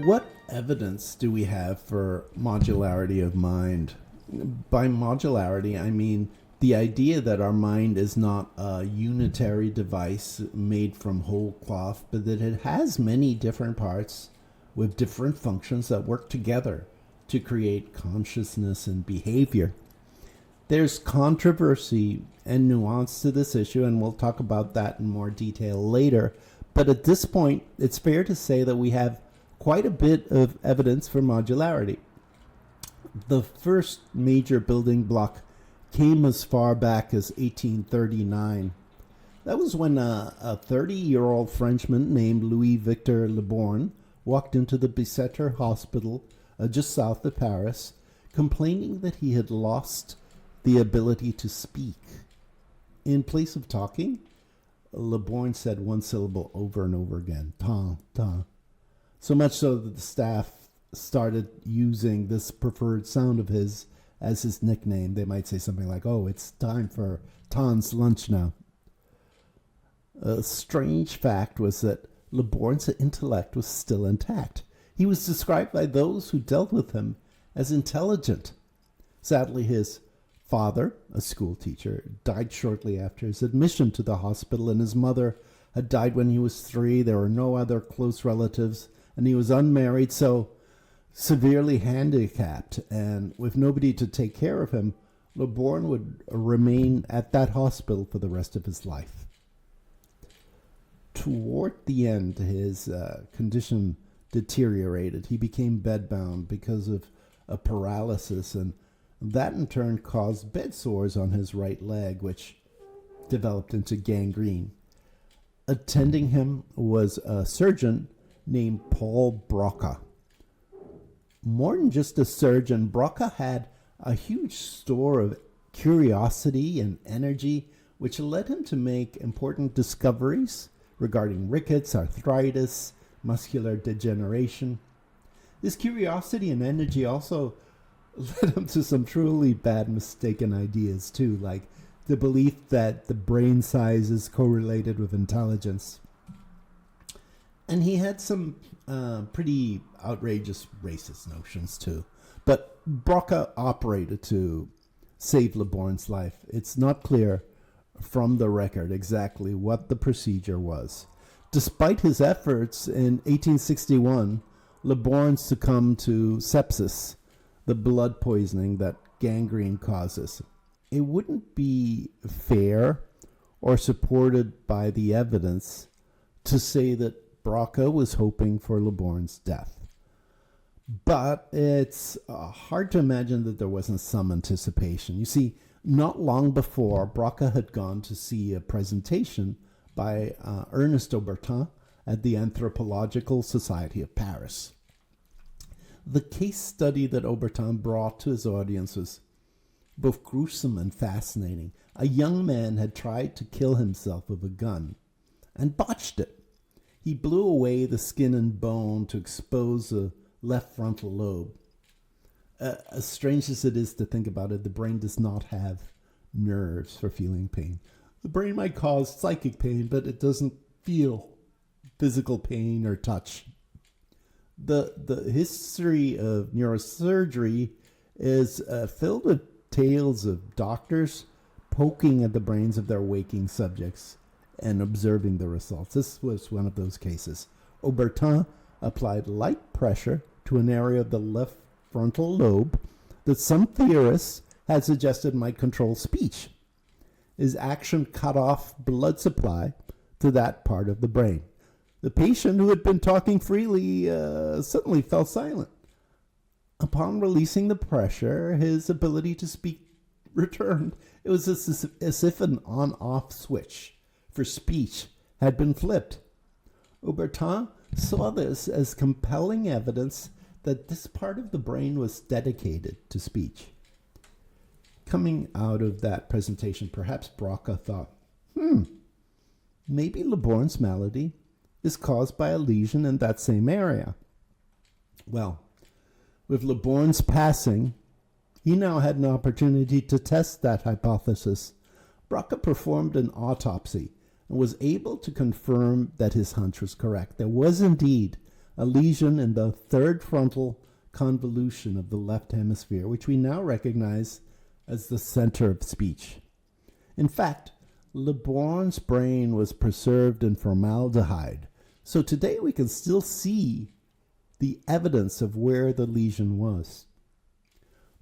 What evidence do we have for modularity of mind? By modularity, I mean the idea that our mind is not a unitary device made from whole cloth, but that it has many different parts with different functions that work together to create consciousness and behavior. There's controversy and nuance to this issue, and we'll talk about that in more detail later. But at this point, it's fair to say that we have quite a bit of evidence for modularity. The first major building block came as far back as 1839. That was when a 30-year-old Frenchman named Louis Victor Le Borgne walked into the Bicêtre Hospital just south of Paris, complaining that he had lost the ability to speak. In place of talking, Le Borgne said one syllable over and over again, ta, ta. So much so that the staff started using this preferred sound of his as his nickname. They might say something like, "Oh, it's time for Tan's lunch now." A strange fact was that Le Borgne's intellect was still intact. He was described by those who dealt with him as intelligent. Sadly, his father, a school teacher, died shortly after his admission to the hospital, and his mother had died when he was 3. There were no other close relatives, and he was unmarried, so severely handicapped, and with nobody to take care of him, Le Borgne would remain at that hospital for the rest of his life. Toward the end, his condition deteriorated. He became bedbound because of a paralysis, and that in turn caused bed sores on his right leg, which developed into gangrene. Attending him was a surgeon named Paul Broca. More than just a surgeon, Broca had a huge store of curiosity and energy, which led him to make important discoveries regarding rickets, arthritis, muscular degeneration. This curiosity and energy also led him to some truly bad mistaken ideas too, like the belief that the brain size is correlated with intelligence. And he had some pretty outrageous racist notions too. But Broca operated to save Le Borgne's life. It's not clear from the record exactly what the procedure was. Despite his efforts, in 1861, Le Borgne succumbed to sepsis, the blood poisoning that gangrene causes. It wouldn't be fair or supported by the evidence to say that Broca was hoping for Le Borgne's death. But it's hard to imagine that there wasn't some anticipation. You see, not long before, Broca had gone to see a presentation by Ernest Aubertin at the Anthropological Society of Paris. The case study that Aubertin brought to his audience was both gruesome and fascinating. A young man had tried to kill himself with a gun and botched it. He blew away the skin and bone to expose the left frontal lobe. As strange as it is to think about it, the brain does not have nerves for feeling pain. The brain might cause psychic pain, but it doesn't feel physical pain or touch. The history of neurosurgery is filled with tales of doctors poking at the brains of their waking subjects and observing the results. This was one of those cases. Aubertin applied light pressure to an area of the left frontal lobe that some theorists had suggested might control speech. His action cut off blood supply to that part of the brain. The patient, who had been talking freely, suddenly fell silent. Upon releasing the pressure, his ability to speak returned. It was as if an on-off switch for speech had been flipped. Aubertin saw this as compelling evidence that this part of the brain was dedicated to speech. Coming out of that presentation, perhaps Broca thought, maybe Le Borgne's malady is caused by a lesion in that same area. Well, with Le Borgne's passing, he now had an opportunity to test that hypothesis. Broca performed an autopsy and was able to confirm that his hunch was correct. There was indeed a lesion in the third frontal convolution of the left hemisphere, which we now recognize as the center of speech. In fact, Le Born's brain was preserved in formaldehyde, so today we can still see the evidence of where the lesion was.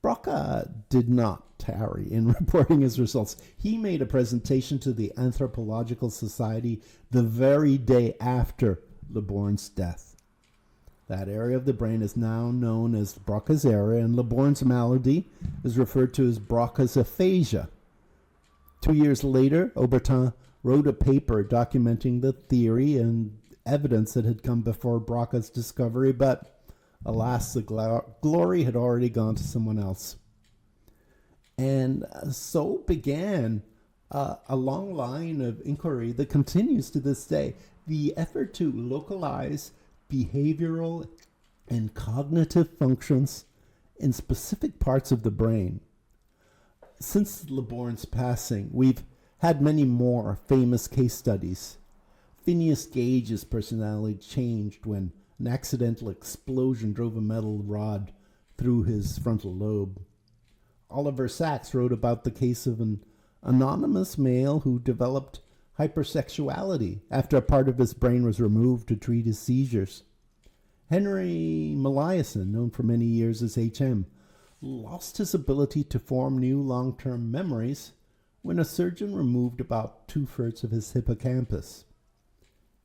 Broca did not tarry in reporting his results. He made a presentation to the Anthropological Society the very day after Le Born's death. That area of the brain is now known as Broca's area, and Le Born's malady is referred to as Broca's aphasia. 2 years later, Aubertin wrote a paper documenting the theory and evidence that had come before Broca's discovery, but alas, the glory had already gone to someone else. And so began a long line of inquiry that continues to this day. The effort to localize behavioral and cognitive functions in specific parts of the brain. Since Le Born's passing, we've had many more famous case studies. Phineas Gage's personality changed when an accidental explosion drove a metal rod through his frontal lobe. Oliver Sacks wrote about the case of an anonymous male who developed hypersexuality after a part of his brain was removed to treat his seizures. Henry Molaison, known for many years as HM, lost his ability to form new long-term memories when a surgeon removed about 2/3 of his hippocampus.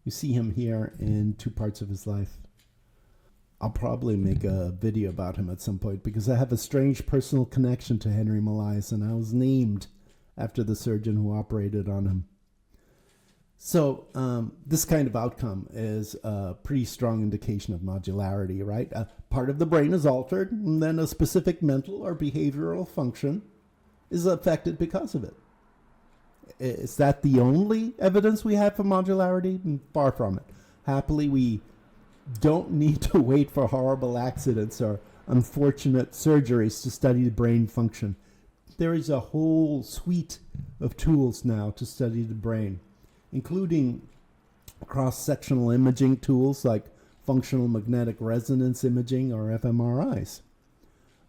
You see him here in 2 parts of his life. I'll probably make a video about him at some point because I have a strange personal connection to Henry Molaison. I was named after the surgeon who operated on him. So this kind of outcome is a pretty strong indication of modularity, right? A part of the brain is altered, and then a specific mental or behavioral function is affected because of it. Is that the only evidence we have for modularity? Far from it. Happily, we don't need to wait for horrible accidents or unfortunate surgeries to study the brain function. There is a whole suite of tools now to study the brain, including cross-sectional imaging tools like functional magnetic resonance imaging or fMRIs.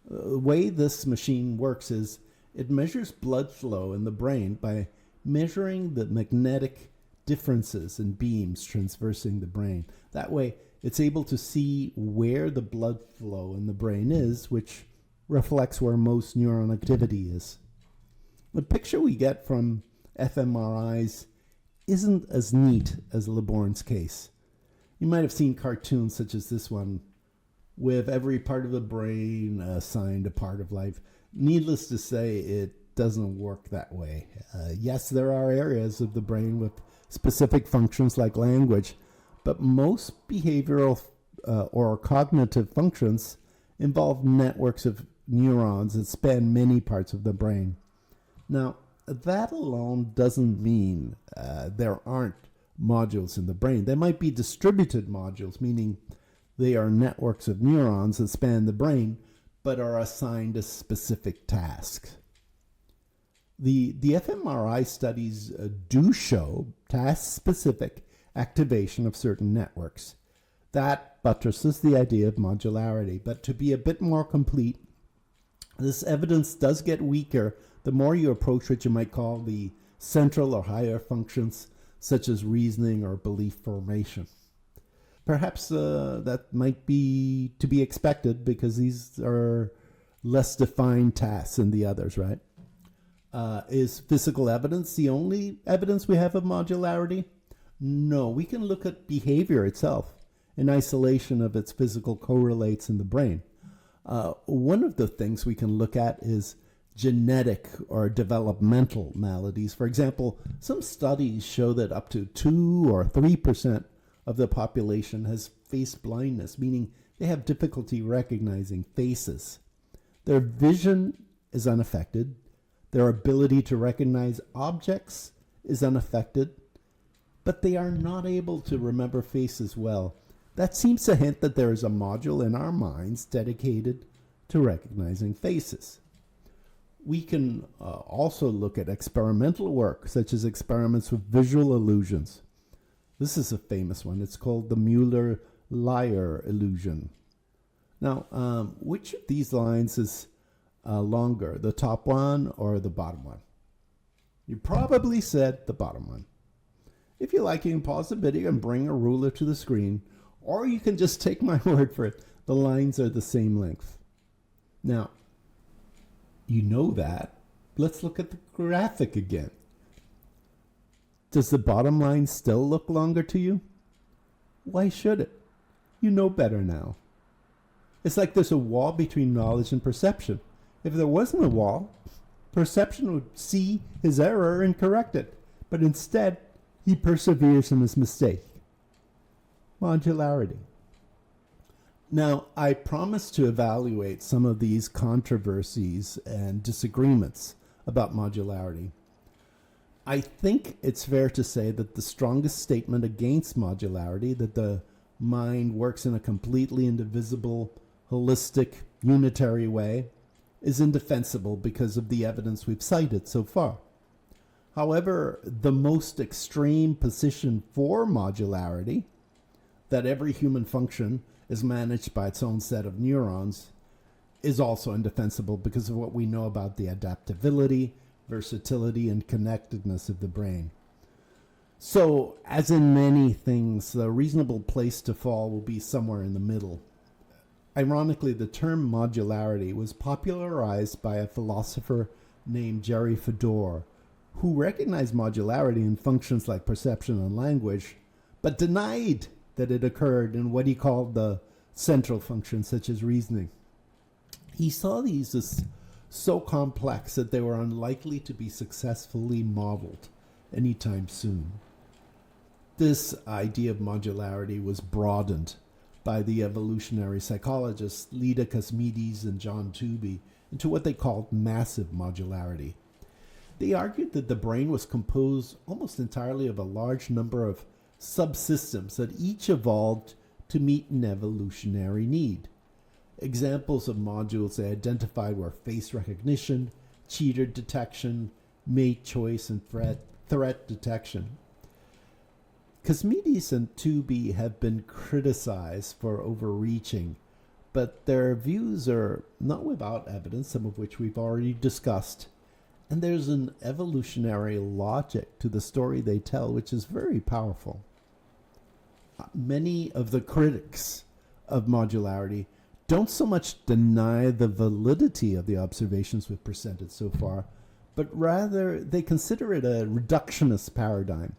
The way this machine works is it measures blood flow in the brain by measuring the magnetic differences in beams traversing the brain. That way, it's able to see where the blood flow in the brain is, which reflects where most neuron activity is. The picture we get from fMRIs isn't as neat as Le Born's case. You might have seen cartoons such as this one, with every part of the brain assigned a part of life. Needless to say, it doesn't work that way. Yes, there are areas of the brain with specific functions like language, but most behavioral or cognitive functions involve networks of neurons that span many parts of the brain. Now, that alone doesn't mean there aren't modules in the brain. There might be distributed modules, meaning they are networks of neurons that span the brain, but are assigned a specific task. The fMRI studies do show task-specific activation of certain networks. That buttresses the idea of modularity, but to be a bit more complete, this evidence does get weaker the more you approach what you might call the central or higher functions, such as reasoning or belief formation. Perhaps that might be to be expected because these are less defined tasks than the others, right? Is physical evidence the only evidence we have of modularity? No, we can look at behavior itself in isolation of its physical correlates in the brain. One of the things we can look at is genetic or developmental maladies. For example, some studies show that up to 2 or 3% of the population has face blindness, meaning they have difficulty recognizing faces. Their vision is unaffected. Their ability to recognize objects is unaffected, but they are not able to remember faces well. That seems to hint that there is a module in our minds dedicated to recognizing faces. We can also look at experimental work, such as experiments with visual illusions. This is a famous one. It's called the Mueller-Lyer illusion. Now, which of these lines is longer, the top one or the bottom one? You probably said the bottom one. If you like, you can pause the video and bring a ruler to the screen, or you can just take my word for it. The lines are the same length. Now, you know that. Let's look at the graphic again. Does the bottom line still look longer to you? Why should it? You know better now. It's like there's a wall between knowledge and perception. If there wasn't a wall, perception would see his error and correct it. But instead, he perseveres in his mistake. Modularity. Now, I promise to evaluate some of these controversies and disagreements about modularity. I think it's fair to say that the strongest statement against modularity, that the mind works in a completely indivisible, holistic, unitary way, is indefensible because of the evidence we've cited so far. However, the most extreme position for modularity, that every human function is managed by its own set of neurons, is also indefensible because of what we know about the adaptability, versatility, and connectedness of the brain. So, as in many things, the reasonable place to fall will be somewhere in the middle. Ironically, the term modularity was popularized by a philosopher named Jerry Fedor, who recognized modularity in functions like perception and language, but denied that it occurred in what he called the central functions, such as reasoning. He saw these as so complex that they were unlikely to be successfully modeled anytime soon. This idea of modularity was broadened by the evolutionary psychologists Lida Cosmides and John Tooby into what they called massive modularity. They argued that the brain was composed almost entirely of a large number of subsystems that each evolved to meet an evolutionary need. Examples of modules they identified were face recognition, cheater detection, mate choice, and threat detection. Cosmides and Tooby have been criticized for overreaching, but their views are not without evidence, some of which we've already discussed. And there's an evolutionary logic to the story they tell, which is very powerful. Many of the critics of modularity don't so much deny the validity of the observations we've presented so far, but rather they consider it a reductionist paradigm.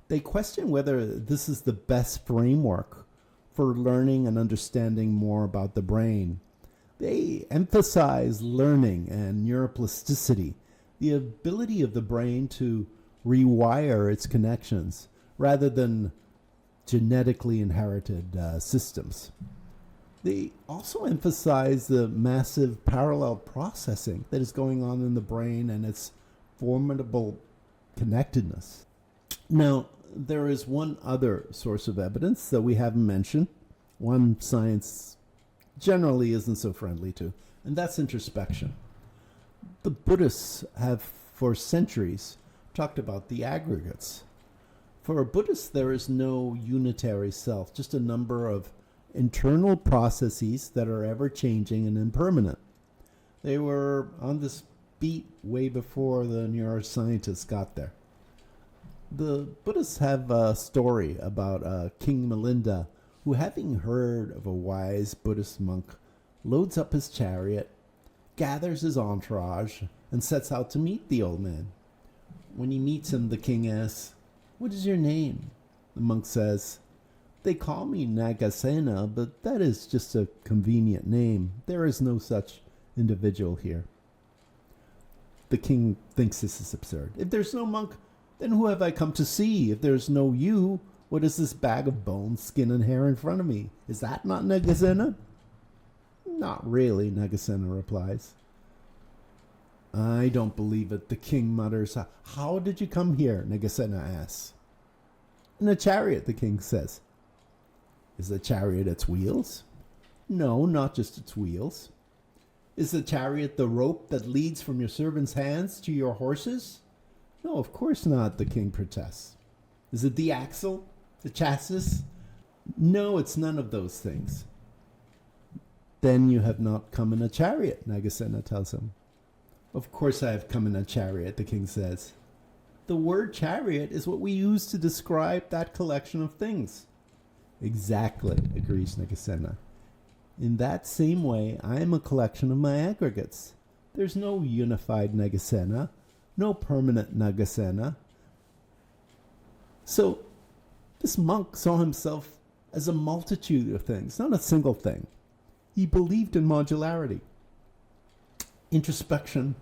They question whether this is the best framework for learning and understanding more about the brain. They emphasize learning and neuroplasticity, the ability of the brain to rewire its connections, rather than genetically inherited systems. They also emphasize the massive parallel processing that is going on in the brain and its formidable connectedness. Now, there is one other source of evidence that we haven't mentioned, one science generally isn't so friendly to, and that's introspection. The Buddhists have for centuries talked about the aggregates. For a Buddhist, there is no unitary self, just a number of internal processes that are ever-changing and impermanent. They were on this beat way before the neuroscientists got there. The Buddhists have a story about King Milinda, who, having heard of a wise Buddhist monk, loads up his chariot, gathers his entourage, and sets out to meet the old man. When he meets him, the king asks, "What is your name?" The monk says, "They call me Nagasena, but that is just a convenient name. There is no such individual here." The king thinks this is absurd. "If there's no monk, then who have I come to see? If there's no you, what is this bag of bones, skin, and hair in front of me? Is that not Nagasena?" "Not really," Nagasena replies. "I don't believe it," the king mutters. "How did you come here?" Nagasena asks. "In a chariot," the king says. "Is the chariot its wheels?" "No, not just its wheels." Is the chariot the rope that leads from your servant's hands to your horses? No, of course not, the king protests. Is it the axle? The chassis? No, it's none of those things. Then you have not come in a chariot, Nagasena tells him. Of course I have come in a chariot, the king says. The word chariot is what we use to describe that collection of things. Exactly, agrees Nagasena. In that same way, I am a collection of my aggregates. There's no unified Nagasena, no permanent Nagasena. So, this monk saw himself as a multitude of things, not a single thing. He believed in modularity. Introspection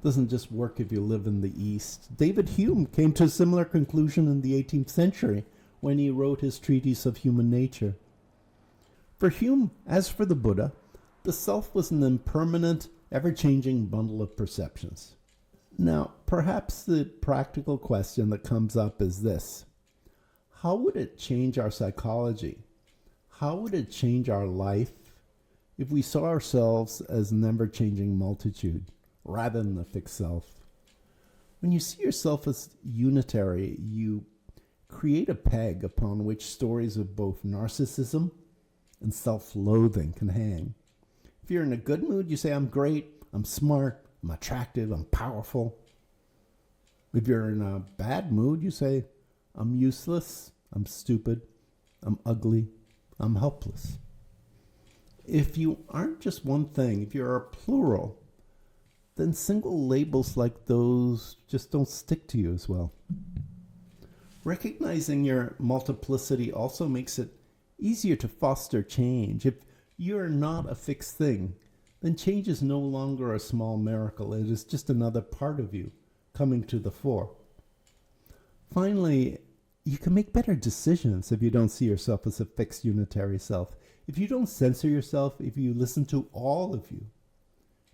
doesn't just work if you live in the East. David Hume came to a similar conclusion in the 18th century when he wrote his treatise of human nature. For Hume, as for the Buddha, the self was an impermanent, ever-changing bundle of perceptions. Now, perhaps the practical question that comes up is this. How would it change our psychology? How would it change our life if we saw ourselves as an ever-changing multitude rather than a fixed self? When you see yourself as unitary, you create a peg upon which stories of both narcissism and self-loathing can hang. If you're in a good mood, you say, I'm great, I'm smart, I'm attractive, I'm powerful. If you're in a bad mood, you say, I'm useless, I'm stupid, I'm ugly, I'm helpless. If you aren't just one thing, if you're a plural, then single labels like those just don't stick to you as well. Recognizing your multiplicity also makes it easier to foster change. If you're not a fixed thing, then change is no longer a small miracle. It is just another part of you coming to the fore. Finally, you can make better decisions if you don't see yourself as a fixed unitary self. If you don't censor yourself, if you listen to all of you,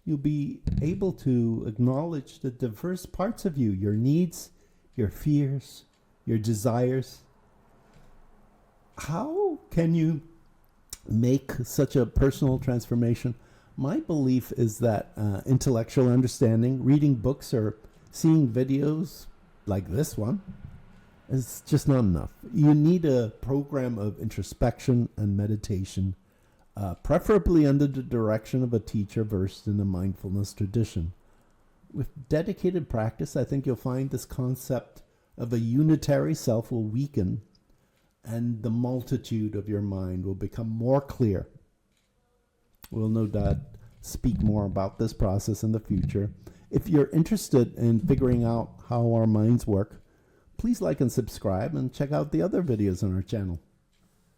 you'll be able to acknowledge the diverse parts of you, your needs, your fears, your desires. How can you make such a personal transformation? My belief is that intellectual understanding, reading books or seeing videos like this one, is just not enough. You need a program of introspection and meditation, preferably under the direction of a teacher versed in the mindfulness tradition. With dedicated practice, I think you'll find this concept of a unitary self will weaken and the multitude of your mind will become more clear. We'll no doubt speak more about this process in the future. If you're interested in figuring out how our minds work, please like and subscribe and check out the other videos on our channel.